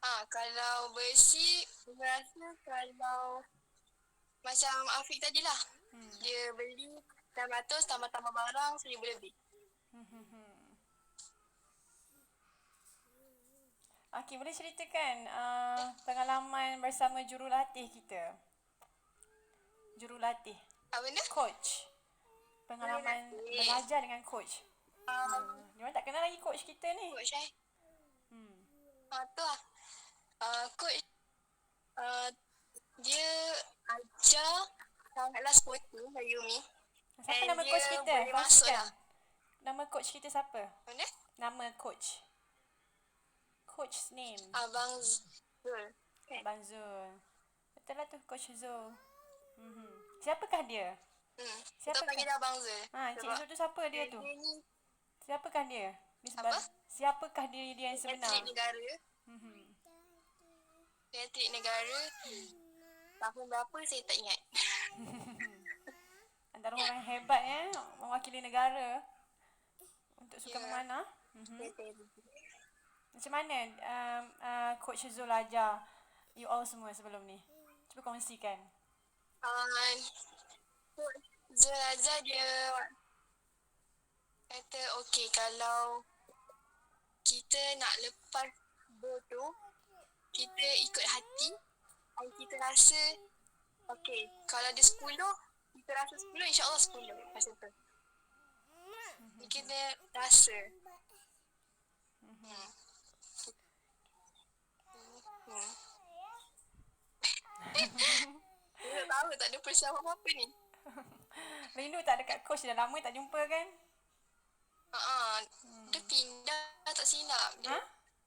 Kalau besi, saya rasa kalau macam Afiq tadi lah. Dia beli 600 tambah-tambah barang 1,000 lebih. Okey, boleh ceritakan pengalaman bersama jurulatih kita? Jurulatih. Apa benda? Coach. Pengalaman Jurulatih. belajar dengan coach. Diorang tak kenal lagi coach kita ni. Coach Hmm. tu lah. Coach dia ajar sangatlah sporty dari Umi. Siapa And nama dia coach kita? boleh masuk Kongsikan. lah. Nama coach kita siapa? Mana? Nama coach. Coach's name. Abang Zul. Abang Zul. Betul lah tu, Coach Zul. Siapakah dia? Kita Siapakah? panggil dia Abang Zul. Cik Zul tu siapa dia tu? Dia ni Siapakah dia? Apa? Siapakah diri dia yang sebenar? atlet negara. Dia atlet negara. Tahun berapa saya tak ingat. Antara orang hebat mewakili negara untuk sukan memanah. Macam mana Coach Zul ajar you all semua sebelum ni? Cuba kongsikan. Coach Zul ajar dia kata okey kalau kita nak lepas bola tu kita ikut hati dan kita rasa okey kalau ada 10 kita rasa 10 insyaAllah 10 masa tu. Kita rasa. Saya tak tahu tak ada persiapan apa-apa ni. Rindu tak dekat coach? Dah lama tak jumpa kan? Dia pindah tak silap dia. Ha?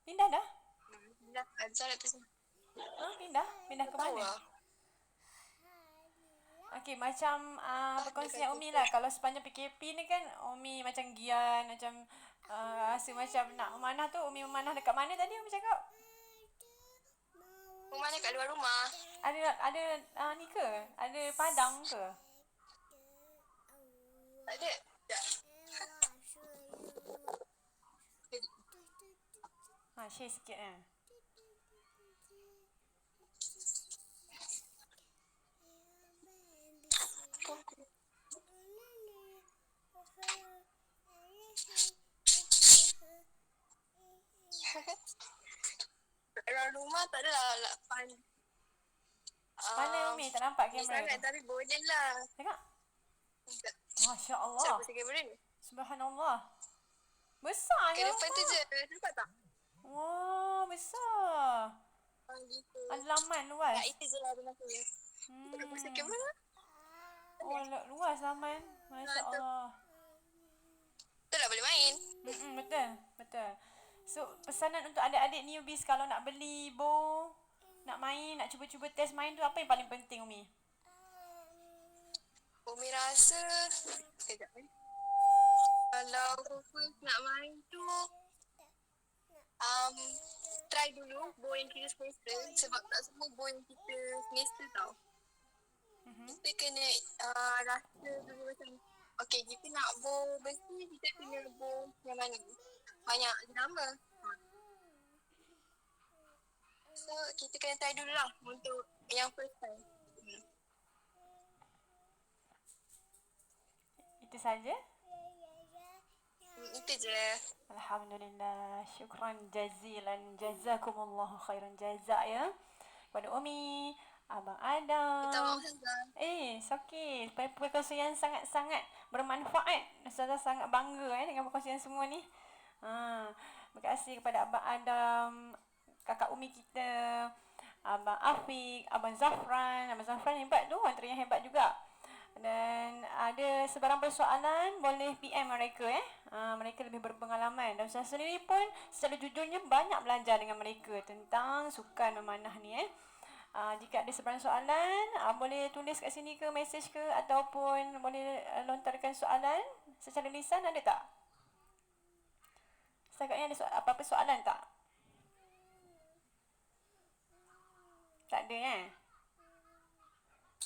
Pindah dah? Pindah ajar tak silap. Pindah? Pindah ke Tahu mana? lah. Okey, macam perkongsian Umi lah. Kalau sepanjang PKP ni kan, Umi macam gian, macam rasa macam nak memanah tu. Umi memanah dekat mana tadi Umi cakap? Rumah dia kat luar rumah. Ada ni ke? Ada padang ke? Tak ada. Tak. Share sikit Dalam rumah tak adalah lapan. Mana Umi? Tak nampak kamera Sangat tu. tapi boleh lah. Tengok. Masya Siapa Allah. saya kamera ni? Subhanallah. Besar Ke ya depan tu rumah. je. Nampak tak? Wah, besar. Gitu. Ada laman luas. Tak, itu je lah rumah saya. Tak pasal kamera. Oh, luas laman. Masya Allah. Betul lah boleh main. Betul, betul. So, pesanan untuk adik-adik newbies kalau nak beli bow, nak main, nak cuba-cuba test main tu, apa yang paling penting Umi? Umi rasa sekejap kalau first nak main tu try dulu bow yang kita semester sebab tak semua bow yang kita semester tau. Kita kena rasa dulu macam okay kita nak bow besi kita kena bow yang mana banyak nama. So kita kena try dulu lah untuk yang first time. Itu saja? Itu je. Alhamdulillah. Syukran jazilan. Jazakumullahu khairan jazak ya. Kepada Umi, Abang Adam. Minta maaf Ustazah. It's okay. Perkongsian sangat-sangat bermanfaat. Ustazah sangat bangga dengan perkongsian semua ni. Terima kasih kepada Abang Adam, kakak Umi kita, Abang Afiq, Abang Zafran. Abang Zafran hebat tu, antara yang hebat juga. Dan ada sebarang persoalan boleh PM mereka mereka lebih berpengalaman dan saya sendiri pun secara jujurnya banyak belajar dengan mereka tentang sukan memanah ni jika ada sebarang soalan boleh tulis kat sini ke mesej ke ataupun boleh lontarkan soalan secara lisan, ada tak? Setakat ni ada apa-apa soalan tak? Tak ada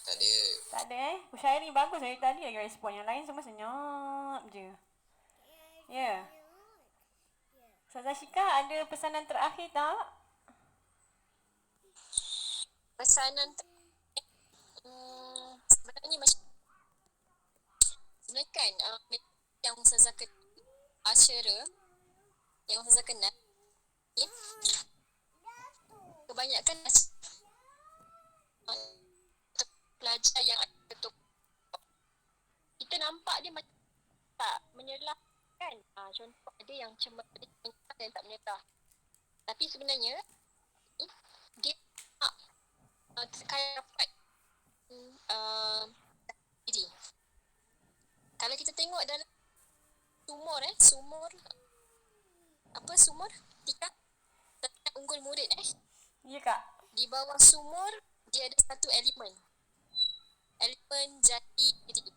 Tak ada. Tak ada Syairi bagus dari tadi lagi respon. Yang lain semua senyap je. Ya. Ustazah Syika ada pesanan terakhir tak? Pesanan sebenarnya macam sebenarnya kan yang Ustazah acara yang Ustazah kenal ya, kebanyakan pelajar yang ada betul kita nampak dia macam tak menyerlah kan. Contoh ada yang cemerlang dan tak menyerlah, tapi sebenarnya dia kaya dapat diri. Kalau kita tengok dalam sumur tika unggul murid Ya Kak. di bawah sumur dia ada satu elemen jati diri.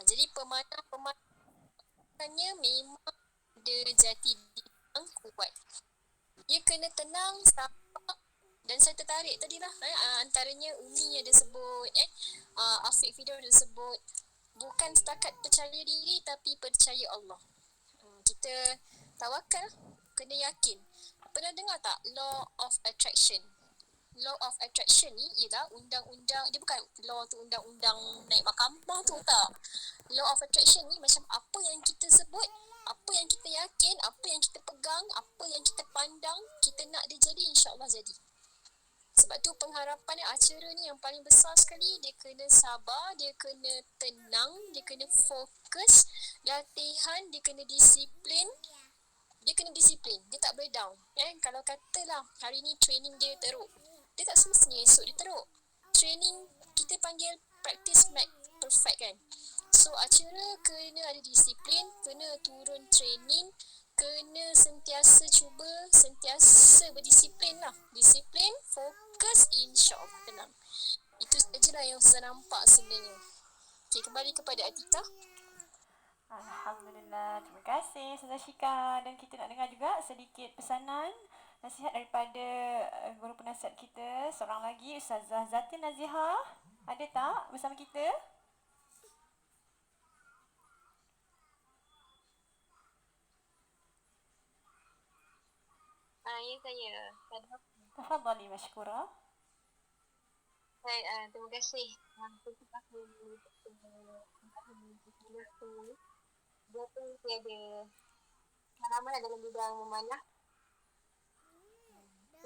Jadi pemanahnya memang ada jati diri yang kuat. Dia kena tenang, sabar, dan saya tertarik tadilah antaranya Umi ada sebut Afiq Fidaw ada sebut bukan setakat percaya diri tapi percaya Allah. Kita tawakal, kena yakin. Pernah dengar tak law of attraction? Law of attraction ni ialah undang-undang, dia bukan law tu undang-undang naik mahkamah tu tak. Law of attraction ni macam apa yang kita sebut, apa yang kita yakin, apa yang kita pegang, apa yang kita pandang, kita nak dia jadi, insya-Allah jadi. Sebab tu pengharapan acara ni yang paling besar sekali, dia kena sabar, dia kena tenang, dia kena fokus, latihan, dia kena disiplin. Dia tak boleh down. Kalau katalah hari ni training dia teruk, dia tak semestinya esok dia teruk. Training kita panggil practice make perfect kan. So acara kena ada disiplin, kena turun training, kena sentiasa cuba, sentiasa berdisiplin lah. Disiplin, fokus, insya-Allah tenang. Itu sajalah yang saya nampak sebenarnya. Okay, kembali kepada Atika. Alhamdulillah. Terima kasih Ustazah Syika. Dan kita nak dengar juga sedikit pesanan nasihat daripada guru penasihat kita seorang lagi, Ustazah Zati Nazihah. Ada tak bersama kita? Ya, saya. Tafadhali mashkura. Baik, terima kasih. Dia tu tiada pengalaman dalam bidang memanah.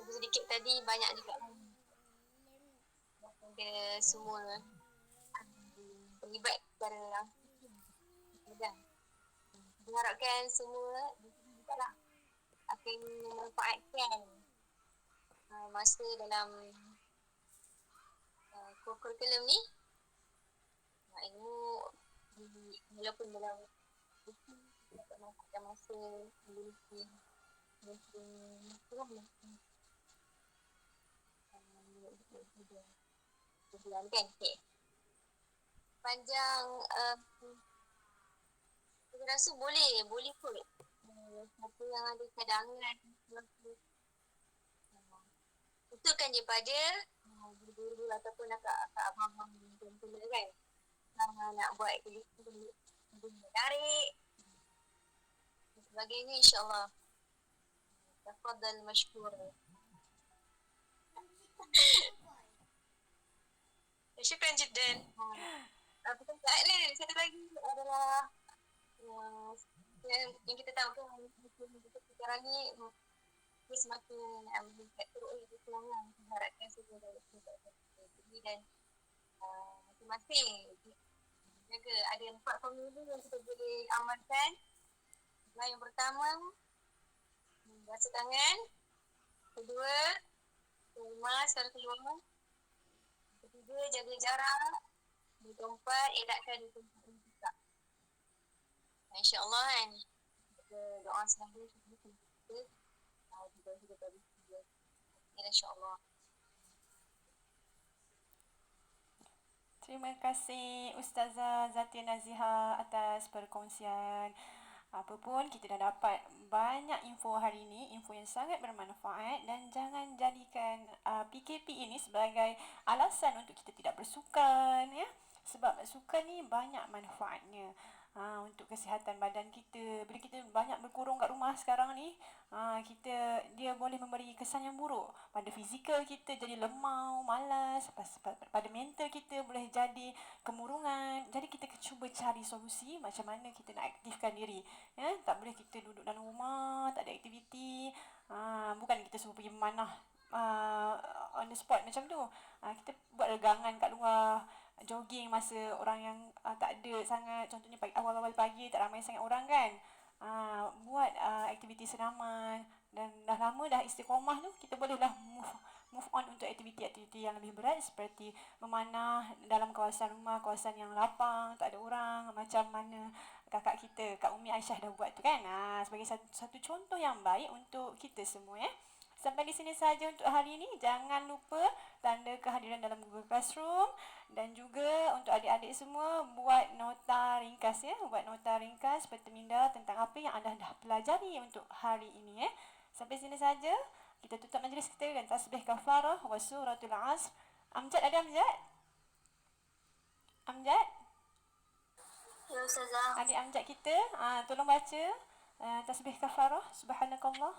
Sedikit tadi banyak juga dia semua terlibat secara langsung. Diharapkan semua lah akan memanfaatkan masa dalam kurikulum ni, ilmu walaupun dalam dapat manfaatkan masa memiliki bulan kan. Panjang saya rasa boleh kot. Siapa yang ada cadangan betulkan je pada guru-guru ataupun akak abang-abang yang kan nak buat aktiviti menarik dan sebagainya, insyaAllah. Tafadhal mashkur. Syukran jiddan. Pertanyaan ni satu lagi adalah yang kita tahu kan sekarang ni dia semakin meningkat teruk di kelangan. Harapkan semua dari dan masing-masing jaga. Ada 4 formula yang kita boleh amalkan. Yang pertama, basuh tangan. Kedua, kemas kalau keluar. Ketiga, jaga jarak. Yang keempat, elakkan di tempat yang buka. InsyaAllah kan, doa selalu kita juga bagi dia. InsyaAllah. Terima kasih Ustazah Zati Nazihah atas perkongsian. Apapun kita dah dapat banyak info hari ini, info yang sangat bermanfaat, dan jangan jadikan PKP ini sebagai alasan untuk kita tidak bersukan ya. Sebab sukan ni banyak manfaatnya. Untuk kesihatan badan kita. Bila kita banyak berkurung kat rumah sekarang ni, dia boleh memberi kesan yang buruk. Pada fizikal kita jadi lemau, malas. Pada mental kita boleh jadi kemurungan. Jadi kita cuba cari solusi macam mana kita nak aktifkan diri. Ya? Tak boleh kita duduk dalam rumah, tak ada aktiviti. Bukan kita suruh pergi memanah on the spot macam tu. Kita buat regangan kat luar, jogging masa orang yang tak ada sangat, contohnya awal-awal pagi tak ramai sangat orang kan. Buat aktiviti senaman, dan dah lama dah istiqomah tu, kita bolehlah move on untuk aktiviti-aktiviti yang lebih berat seperti memanah dalam kawasan rumah, kawasan yang lapang, tak ada orang, macam mana kakak kita, Kak Umi Aisyah dah buat tu kan. Sebagai satu contoh yang baik untuk kita semua ya. Sampai di sini saja untuk hari ini. Jangan lupa tanda kehadiran dalam Google Classroom, dan juga untuk adik-adik semua buat nota ringkas ya. Buat nota ringkas berteminda tentang apa yang anda dah pelajari untuk hari ini ya. Sampai sini saja. Kita tutup majlis kita dengan tasbih kafarah wa suratul asr. Amjad ada Amjad? Amjad? Ya Ustazah. Adik Amjad kita, tolong baca tasbih kafarah. Subhanakallah.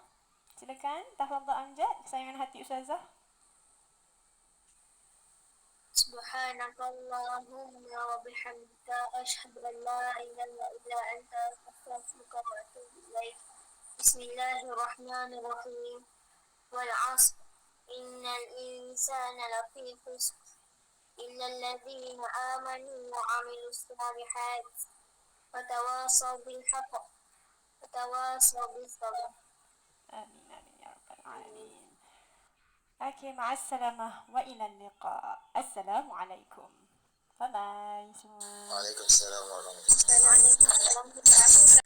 Silakan, tafadhal Amjad, kesayangan hati Ustazah. Subhanakallahumma wa bihamdika asyhadu an la ilaha illa anta astaghfiruka wa atubu ilaik. Bismillahirrahmanirrahim. Wal 'asr innal insana lafi khusr illa alladhina amanu wa 'amilus solihat wa tawasaw bil haqq wa tawasaw bis sabr. Amin, amin ya rabbal alamin. Okay, ma'assalamah wa ila liqa. Assalamualaikum. Bye bye semua. Waalaikumsalam warahmatullahi wabarakatuh. Assalamualaikum warahmatullahi wabarakatuh.